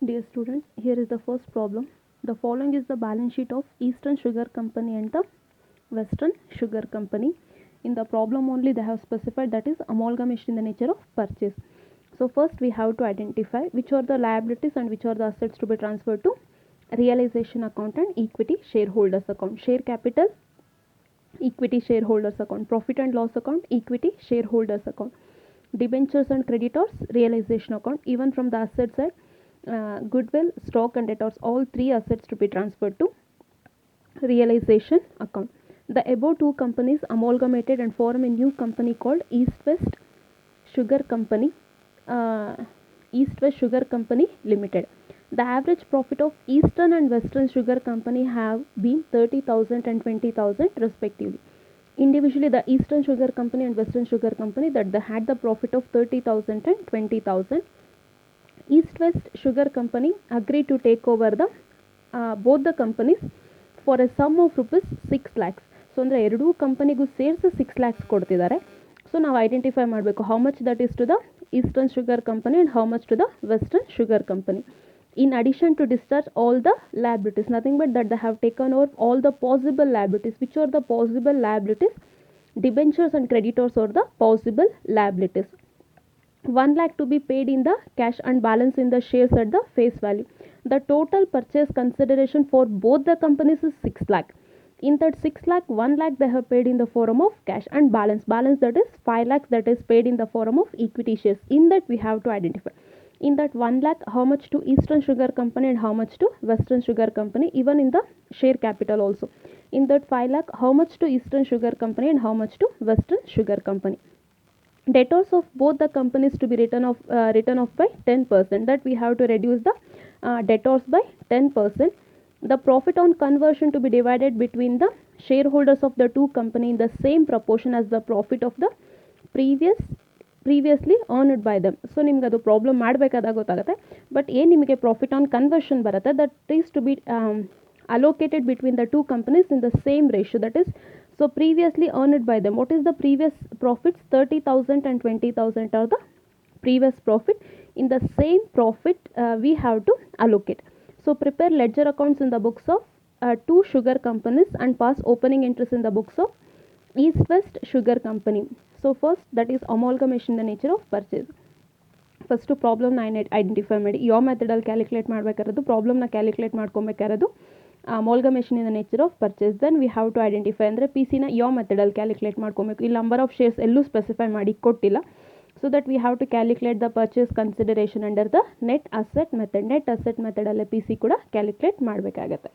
Dear students, here is the first problem. The following is the balance sheet of Eastern Sugar Company and the Western Sugar Company. In the problem only they have specified that is amalgamation in the nature of purchase. So first we have to identify which are the liabilities and which are the assets to be transferred to realization account and equity shareholders account. Share capital, equity shareholders account. Profit and loss account, equity shareholders account. Debentures and creditors, realization account. Even from the asset side, goodwill, stock and debtors, all three assets to be transferred to realization account. The above two companies amalgamated and form a new company called East West Sugar Company, East West Sugar Company Limited. The average profit of Eastern and Western Sugar Company have been 30,000 and 20,000 respectively. Individually, the Eastern Sugar Company and Western Sugar Company that they had the profit of 30,000 and 20,000. East West Sugar Company agreed to take over the both the companies for a sum of rupees 6 lakhs. So ಅಂದರೆ ಎರಡೂ ಕಂಪನಿಗೂ ಸೇರಿಸಿ 6 lakhs ಕೊಡ್ತಿದ್ದಾರೆ. So ನಾವು identify ಮಾಡಬೇಕು how much that is to the eastern sugar company and how much to the western sugar company. In addition to discharge all the liabilities, nothing but that they have taken over all the possible liabilities. Which are the possible liabilities? Debentures and creditors are the possible liabilities. 1 lakh to be paid in the cash and balance in the shares at the face value. The total purchase consideration for both the companies is 6 lakh. In that 6 lakh, 1 lakh they have paid in the form of cash and balance that is 5 lakhs that is paid in the form of equity shares. In that we have to identify. In that 1 lakh, how much to Eastern Sugar Company and how much to Western Sugar Company, even in the share capital also. In that 5 lakh, how much to Eastern Sugar Company and how much to Western Sugar Company. Debtors of both the companies to be written off by 10%, that we have to reduce the debtors by 10%. The profit on conversion to be divided between the shareholders of the two companies in the same proportion as the profit of the previously earned by them. So ನಿಮ್ಗೆ ಅದು problem ಮಾಡಬೇಕಾದಾಗ ಗೊತ್ತಾಗುತ್ತೆ. But ಏನು ನಿಮಗೆ profit on conversion ಬರುತ್ತೆ that is to be allocated between the two companies in the same ratio, that is, so previously earned by them. What is the previous profits? 30,000 and 20,000 are the previous profit. In the same profit we have to allocate. So prepare ledger accounts in the books of two sugar companies and pass opening interest in the books of East West Sugar Company. So first, that is amalgamation in the nature of purchase. First ಪ್ರಾಬ್ಲಮ್ನ identify ಮಾಡಿ. ಯಾವ ಮೆಥಡಲ್ಲಿ calculate ಮಾಡಬೇಕಾಗಿರೋದು, ಪ್ರಾಬ್ಲಮ್ನ calculate ಮಾಡ್ಕೊಬೇಕಾಗಿರೋದು amalgamation in the nature of purchase. Then we have to identify ಅಂದರೆ P ಸಿನ ಯಾವ ಮೆಥಡಲ್ಲಿ ಕ್ಯಾಲ್ಕುಲೇಟ್ ಮಾಡ್ಕೊಬೇಕು. ಇಲ್ಲಿ ನಂಬರ್ ಆಫ್ ಶೇರ್ಸ್ ಎಲ್ಲೂ ಸ್ಪೆಸಿಫೈ ಮಾಡಿ ಕೊಟ್ಟಿಲ್ಲ. So that we have to calculate the purchase consideration under the net asset method. Net asset ಮೆಥಡಲ್ಲೇ ಪಿ ಸಿ ಕೂಡ ಕ್ಯಾಲ್ಕುಲೇಟ್ ಮಾಡಬೇಕಾಗತ್ತೆ.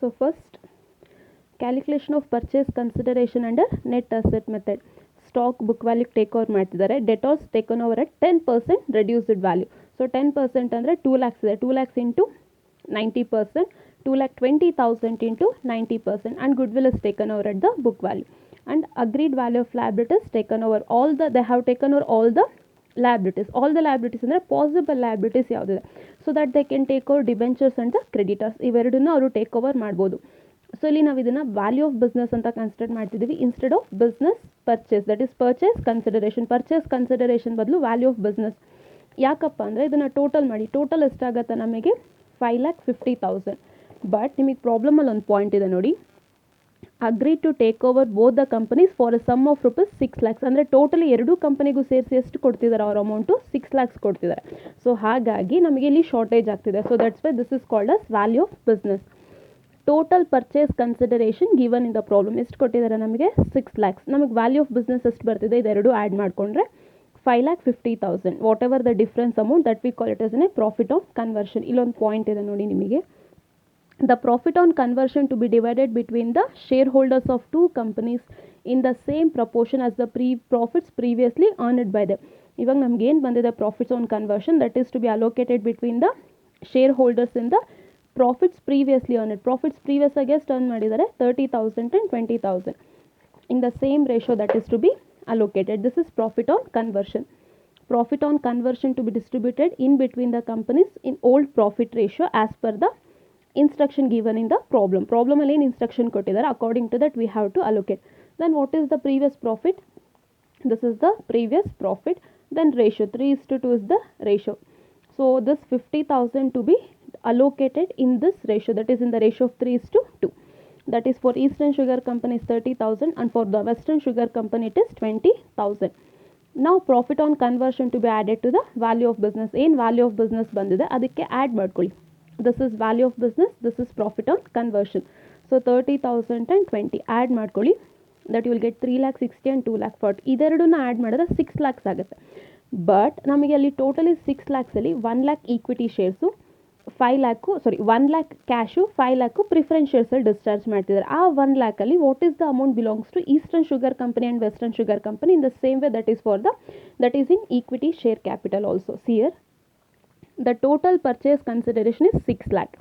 So first, calculation of purchase consideration under net asset method. Stock book value take over ಮಾಡ್ತಿದ್ದಾರೆ. Debtors taken over at 10% reduced value. So 10% ಅಂದರೆ 2 lakhs ಇದೆ. 2 lakhs into 90%, 2,20,000 into 90%, and goodwill is taken over at the book value. And agreed value of liabilities taken over all the they have taken over all the liabilities. All the liabilities ಅಂದರೆ possible liabilities ಯಾವುದಿದೆ. So that they can take over debentures and the creditors. ಇವೆರಡನ್ನೂ ಅವರು take over ಮಾಡ್ಬೋದು. So ಇಲ್ಲಿ ನಾವು ಇದನ್ನು value of business ಅಂತ consider ಮಾಡ್ತಿದ್ದೀವಿ instead of business purchase. That is purchase consideration. Purchase consideration ಬದಲು ವ್ಯಾಲ್ಯೂ ಆಫ್ ಬಿಸ್ನೆಸ್. ಯಾಕಪ್ಪ ಅಂದರೆ ಇದನ್ನು ಟೋಟಲ್ ಮಾಡಿ. ಟೋಟಲ್ ಎಷ್ಟಾಗತ್ತೆ ನಮಗೆ? 5,50,000. ಬಟ್ ನಿಮಗೆ ಪ್ರಾಬ್ಲಮಲ್ಲಿ ಒಂದು ಪಾಯಿಂಟ್ ಇದೆ ನೋಡಿ. Agree to take over both the companies for a sum of rupees 6 lakhs. ಅಂದರೆ ಟೋಟಲಿ ಎರಡೂ ಕಂಪನಿಗೂ ಸೇರಿಸಿ ಎಷ್ಟು ಕೊಡ್ತಿದ್ದಾರೆ ಅವ್ರ ಅಮೌಂಟು? 6 lakhs ಕೊಡ್ತಿದ್ದಾರೆ. ಸೊ ಹಾಗಾಗಿ ನಮಗೆ ಇಲ್ಲಿ ಶಾರ್ಟೇಜ್ ಆಗ್ತಿದೆ. So that's why this is called as value of business. Total purchase consideration given in the problem ಎಷ್ಟು ಕೊಟ್ಟಿದ್ದಾರೆ ನಮಗೆ? 6 lakhs. ನಮಗೆ ವ್ಯಾಲ್ಯೂ ಆಫ್ ಬಿಸ್ನೆಸ್ ಎಷ್ಟು ಬರ್ತಿದೆ? ಇದೆರಡು ಆ್ಯಡ್ ಮಾಡಿಕೊಂಡ್ರೆ 5,50,000. Whatever the difference amount that we call it as a profit on conversion. ಇಲ್ಲೊಂದು point ಇದೆ ನೋಡಿ ನಿಮಗೆ. The profit on conversion to be divided between the shareholders of two companies in the same proportion as the profits previously earned by them. ಇವಾಗ ನಮ್ಗೆ ಏನು ಬಂದಿದೆ profits on conversion, that is to be allocated between the shareholders in the profits previously earned. Profits previous ಆಗಿ ಎಷ್ಟು earn ಮಾಡಿದ್ದಾರೆ? 30,000 and 20,000 in the same ratio that is to be allocated. This is profit on conversion. Profit on conversion to be distributed in between the companies in old profit ratio as per the instruction given in the problem. Problem ಅಲ್ಲಿ ಏನು instruction ಕೊಟ್ಟಿದ್ದಾರೆ, according to that we have to allocate. Then what is the previous profit? This is the previous profit. then ratio 3:2 is the ratio. So this 50,000 to be allocated in this ratio, that is in the ratio of 3:2. That is for Eastern Sugar Company is 30,000 and for the Western Sugar Company it is 20,000. Now profit on conversion to be added to the value of business. ಏನು value of business ಬಂದಿದೆ ಅದಕ್ಕೆ add ಮಾಡ್ಕೊಳ್ಳಿ. This is value of business, this is profit on conversion. So 30,000 and 20 add ಮಾಡ್ಕೊಳ್ಳಿ. That you will get 3,60,000 and 2,40,000. ಇದೆರಡನ್ನ add ಮಾಡಿದ್ರೆ 6 lakhs ಆಗುತ್ತೆ. But ನಮಗೆ ಅಲ್ಲಿ ಟೋಟಲಿ 6 lakhsಲ್ಲಿ 1 lakh equity shares, 5 lakh 1 lakh cash, 5 lakh preference ಶೇರ್ಸಲ್ಲಿ discharge ಮಾಡ್ತಿದ್ದಾರೆ. ಆ 1 lakhಲ್ಲಿ what is the amount belongs to Eastern sugar company and Western sugar Company in the same way that is in equity share capital also. See here, the total purchase consideration is 6 lakh.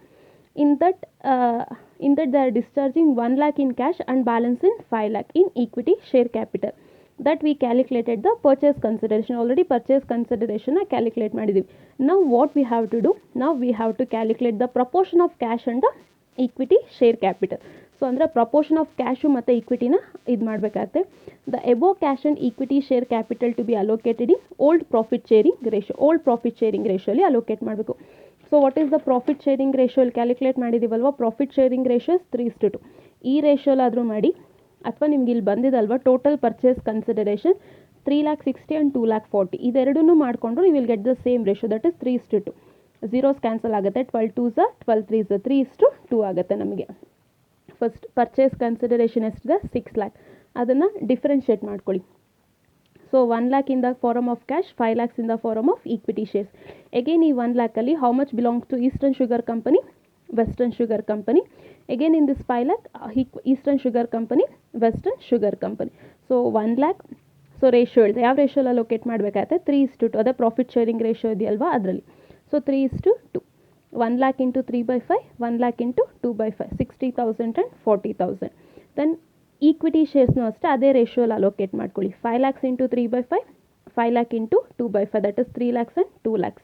In that they are discharging 1 lakh in cash and balance in 5 lakh in equity share capital. That we calculated the purchase consideration. Already purchase consideration calculate ಮಾಡಿದ್ದೀವಿ. Now what we have to do? Now we have to calculate the proportion of cash and the equity share capital. So ಅಂದರೆ proportion of cash ಮತ್ತು ಈಕ್ವಿಟಿನ ಇದು ಮಾಡಬೇಕಾಗತ್ತೆ. The above cash and equity share capital to be allocated in old profit sharing ರೇಷಿಯೋಲಿ allocate ಮಾಡಬೇಕು. So what is the profit sharing ರೇಷಿಯೋಲಿ calculate ಮಾಡಿದ್ದೀವಲ್ವ, profit sharing ratio is 3:2. ಈ ರೇಷಿಯೋಲಾದರೂ ಮಾಡಿ, ಅಥವಾ ನಿಮ್ಗೆ ಇಲ್ಲಿ ಬಂದಿದಲ್ವ ಟೋಟಲ್ ಪರ್ಚೇಸ್ ಕನ್ಸಿಡರೇಷನ್ 3,60,000 and 2,40,000. ಇದೆರಡನ್ನೂ ಮಾಡಿಕೊಂಡ್ರು you will get the same ratio, that is 3:2. Zeros cancel ಆಗುತ್ತೆ, 12 2s 12 3s 3:2 ಆಗುತ್ತೆ ನಮಗೆ. ಫಸ್ಟ್ ಪರ್ಚೇಸ್ ಕನ್ಸಿಡರೇಷನ್ ಎಷ್ಟಿದೆ 6 lakh, ಅದನ್ನು ಡಿಫ್ರೆನ್ಷಿಯೇಟ್ ಮಾಡ್ಕೊಳ್ಳಿ. So 1 lakh in the form of cash, 5 lakhs in the form of equity shares. Again ಈ 1 lakhಲ್ಲಿ how much belongs to Eastern sugar Company, Western sugar Company. Again in this 5 lakh Eastern sugar Company, Western sugar Company. So 1 lakh, so ratio ಹೇಳಿದೆ, ಯಾವ ರೇಷಿಯೋಲ್ಲಿ allocate ಮಾಡಬೇಕಾಗುತ್ತೆ 3:2. ಅದೇ profit sharing ratio ಇದೆಯಲ್ವಾ ಅದರಲ್ಲಿ. So 3:2. 1 lakh into 3/5, 1 lakh into 2/5, 60,000 and 40,000. Then equity ಶೇರ್ಸ್ನೂ ಅಷ್ಟೇ ಅದೇ ರೇಷಿಯೋಲ್ಲಿ allocate ಮಾಡ್ಕೊಳ್ಳಿ. 5 lakhs into 3/5, 5 lakh into 2/5, that is 3 lakhs and 2 lakhs.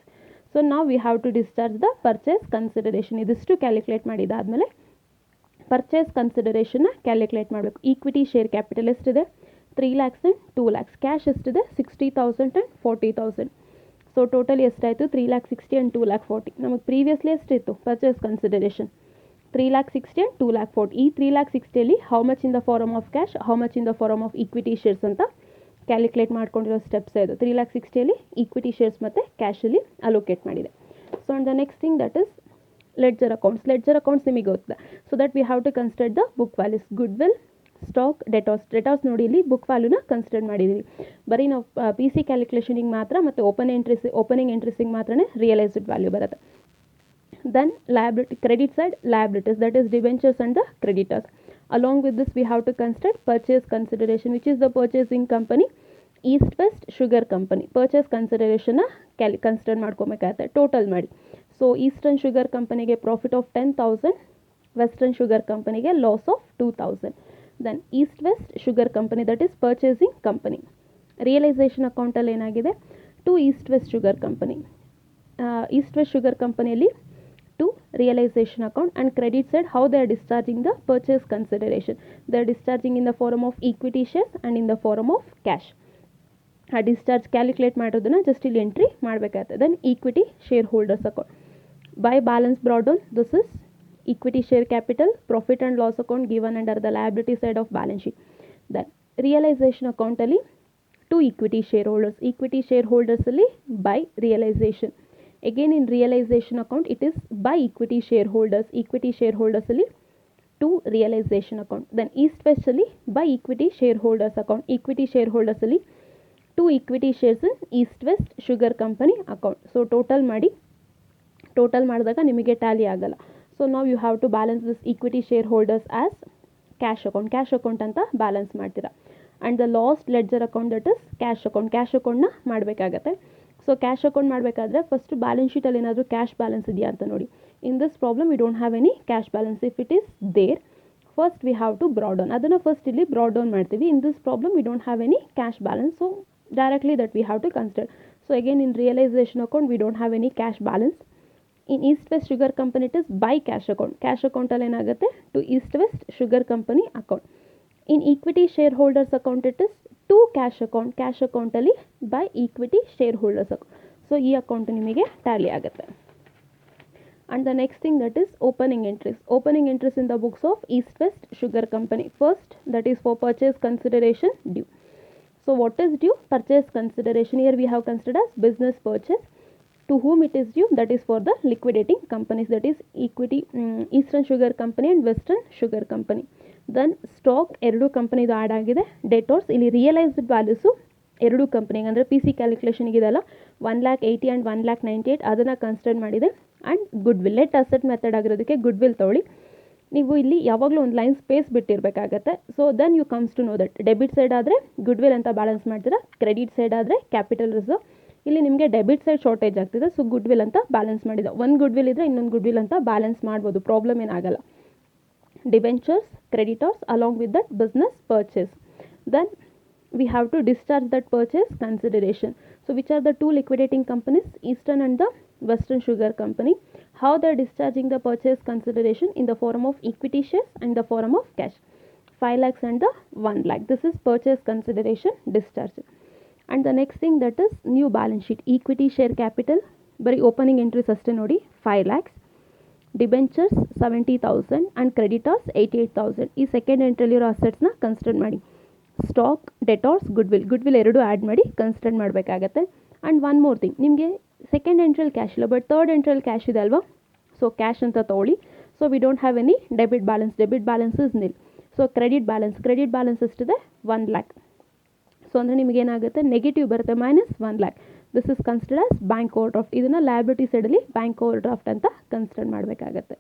So ನಾವು we have to discharge the purchase consideration. ಇದಿಷ್ಟು ಕ್ಯಾಲ್ಕುಲೇಟ್ ಮಾಡಿದಾದಮೇಲೆ ಪರ್ಚೇಸ್ ಕನ್ಸಿಡರೇಷನ್ನ calculate ಮಾಡಬೇಕು. ಈಕ್ವಿಟಿ ಶೇರ್ ಕ್ಯಾಪಿಟಲ್ ಎಷ್ಟಿದೆ 3 lakhs and 2 lakhs. Cash ಎಷ್ಟಿದೆ 60,000 and 40,000. ಸೊ ಟೋಟಲಿ ಎಷ್ಟಾಯಿತು 3,60,000 and 2,40,000. ನಮಗೆ previously ಎಷ್ಟಿತ್ತು ಪರ್ಚೇಸ್ ಕನ್ಸಿಡರೇಷನ್ 3,60,000 and 2,40,000. ಈ 3,60,000ಅಲ್ಲಿ how much in the form of cash, how much in the form of equity shares ಅಂತ calculate ಮಾಡ್ಕೊಂಡಿರೋ steps ಇದು. 3,60,000ಅಲ್ಲಿ ಈಕ್ವಿಟಿ ಶೇರ್ಸ್ ಮತ್ತು ಕ್ಯಾಶಲ್ಲಿ ಅಲೋಕೇಟ್ ಮಾಡಿದೆ. So and the next thing that is ledger accounts. Ledger accounts ನಿಮಗೆ ಗೊತ್ತಿದೆ. So that we have to consider the book values, goodwill, stock, debtors ನೋಡಿ ಇಲ್ಲಿ ಬುಕ್ ವ್ಯಾಲ್ಯೂನ ಕನ್ಸಿಡರ್ ಮಾಡಿದ್ದೀವಿ. ಬರೀ ನಾವು ಪಿ ಸಿ ಕ್ಯಾಲ್ಕುಲೇಷನಿಗೆ ಮಾತ್ರ ಮತ್ತು ಓಪನಿಂಗ್ ಎಂಟ್ರೀಸಿಗೆ ಮಾತ್ರನೇ ರಿಯಲೈಸ್ಡ್ ವ್ಯಾಲ್ಯೂ ಬರುತ್ತೆ. Then liability, credit side liabilities, that is debentures and the creditors. Along with this we have to consider purchase consideration which is the purchasing company east west sugar company. Purchase ಕನ್ಸಿಡರೇಷನ್ನ consider ಮಾಡ್ಕೊಬೇಕಾಗತ್ತೆ, total ಮಾಡಿ. So eastern sugar ಕಂಪನಿಗೆ profit of 10,000, western sugar ಕಂಪನಿಗೆ loss of 2,000. Then east west sugar company that is purchasing company. Realisation ಅಕೌಂಟಲ್ಲಿ ಏನಾಗಿದೆ to east west sugar company. East west sugar ಕಂಪನಿಯಲ್ಲಿ to realisation account. And credit side how they are discharging the purchase consideration, they are discharging in the form of equity shares and in the form of cash. ಆ discharge calculate ಮಾಡೋದನ್ನು just ಇಲ್ಲಿ entry ಮಾಡಬೇಕಾಗ್ತದೆ. Then equity shareholders account by balance brought down, this is equity share capital, profit and loss account given under the liability side of balance sheet. Then realization account ಅಲ್ಲಿ to equity shareholders ಅಲ್ಲಿ by realization. Again in realization account it is by equity shareholders ಅಲ್ಲಿ to realization account. Then east west ಅಲ್ಲಿ by equity shareholders account, equity shareholders ಅಲ್ಲಿ to equity shares in east west sugar company account. So total ಮಾಡಿದಾಗ ನಿಮಗೆ tally ಆಗಲ್ಲ. So ನಾವು you have to balance this equity shareholders as cash account ಅಂತ balance ಮಾಡ್ತೀರಾ. And the last ledger account that is cash ಅಕೌಂಟ್ನ ಮಾಡಬೇಕಾಗತ್ತೆ. So cash account ಮಾಡಬೇಕಾದ್ರೆ first balance ಶೀಟಲ್ಲಿ ಏನಾದರೂ ಕ್ಯಾಶ್ ಬ್ಯಾಲೆನ್ಸ್ ಇದೆಯಾ ಅಂತ ನೋಡಿ. In this problem we don't have any cash balance. If it is there first we have to brought down, ಅದನ್ನು first ಇಲ್ಲಿ ಬ್ರಾಡ್ ಡೌನ್ ಮಾಡ್ತೀವಿ. In this problem we don't have any cash balance, so directly that we have to consider. So again in realisation account we don't have any cash balance. In east west sugar company it is by cash ಅಕೌಂಟಲ್ಲಿ ಏನಾಗುತ್ತೆ to east west sugar company account. In equity shareholders account it is to cash ಅಕೌಂಟಲ್ಲಿ by equity shareholders account. So ಈ account ನಿಮಗೆ tally ಆಗುತ್ತೆ. And the next thing, that is opening entries in the books of East West Sugar Company. First, that is for purchase consideration due. So what is due? Purchase consideration. Here we have considered as business purchase. To whom it is due? That is for the liquidating companies, that is equity, Eastern Sugar Company and Western Sugar Company. Then stock ಎರಡು ಕಂಪನಿದು add ಆಗಿದೆ. ಡೆಟೋರ್ಸ್ ಇಲ್ಲಿ realised values ಎರಡು ಕಂಪ್ನಿಗೆ ಅಂದರೆ P C ಕ್ಯಾಲ್ಕುಲೇಷನ್ಗೆ ಇದೆಲ್ಲ 1,80,000 and 1,98,000 ಅದನ್ನು consider ಮಾಡಿದೆ. And goodwill, net asset method ಆಗಿರೋದಕ್ಕೆ ಗುಡ್ ವಿಲ್ ತೊಗೊಳ್ಳಿ. ನೀವು ಇಲ್ಲಿ ಯಾವಾಗಲೂ ಒಂದು ಲೈನ್ ಸ್ಪೇಸ್ ಬಿಟ್ಟಿರಬೇಕಾಗತ್ತೆ. So then you comes to know that debit side ಆದರೆ ಗುಡ್ ವಿಲ್ ಅಂತ ಬ್ಯಾಲೆನ್ಸ್ ಮಾಡ್ತೀರಾ, ಕ್ರೆಡಿಟ್ ಸೈಡ್ ಆದರೆ ಕ್ಯಾಪಿಟಲ್ ರಿಸರ್ವ್. ಇಲ್ಲಿ ನಿಮಗೆ ಡೆಬಿಟ್ ಸೈಡ್ ಶಾರ್ಟೇಜ್ ಆಗ್ತಿದೆ, ಸೊ ಗುಡ್ ವಿಲ್ ಅಂತ ಬ್ಯಾಲೆನ್ಸ್ ಮಾಡಿದೆ. ಒಂದು ಗುಡ್ ವಿಲ್ ಇದ್ದರೆ ಇನ್ನೊಂದು ಗುಡ್ ವಿಲ್ ಅಂತ ಬ್ಯಾಲೆನ್ಸ್ ಮಾಡ್ಬೋದು, ಪ್ರಾಬ್ಲಮ್ ಏನಾಗಲ್ಲ. Debentures, creditors along with that business purchase. Then we have to discharge that purchase consideration. So which are the two liquidating companies? Eastern and the Western Sugar Company. How they are discharging the purchase consideration? In the form of equity shares and the form of cash. 5 lakhs and the 1 lakh. This is purchase consideration discharge. And the next thing, that is new balance sheet. Equity share capital bari opening entries ಅಷ್ಟೇ ನೋಡಿ, 5 lakhs. Debentures 70,000 and creditors 88,000. ಈ second ಎಂಟ್ರಿಲಿರೋ ಅಸೆಟ್ಸ್ನ consider ಮಾಡಿ. Stock, debtors, goodwill ಎರಡು add ಮಾಡಿ consider ಮಾಡಬೇಕಾಗತ್ತೆ. And one more thing, ನಿಮಗೆ ಸೆಕೆಂಡ್ ಎಂಟ್ರಿಯಲ್ಲಿ ಕ್ಯಾಶ್ ಇಲ್ಲ, ಬಟ್ ಥರ್ಡ್ ಎಂಟ್ರಿಯಲ್ಲಿ ಕ್ಯಾಶ್ ಇದೆ ಅಲ್ವಾ, ಸೊ ಕ್ಯಾಶ್ ಅಂತ ತೊಗೊಳ್ಳಿ. So we don't have any debit balance is nil. ಸೊ ಕ್ರೆಡಿಟ್ ಬ್ಯಾಲೆನ್ಸ್ ಎಷ್ಟಿದೆ? 1 lakh. ಸೊ ಅಂದರೆ ನಿಮಗೇನಾಗುತ್ತೆ, ನೆಗೆಟಿವ್ ಬರುತ್ತೆ, -1 lakh. This is considered as bank over draft. ಇದನ್ನು ಲಯಬಿಲಿಟಿ ಸೈಡಲ್ಲಿ ಬ್ಯಾಂಕ್ ಓವರ್ ಡ್ರಾಫ್ಟ್ ಅಂತ ಕನ್ಸಿಡರ್ ಮಾಡಬೇಕಾಗತ್ತೆ.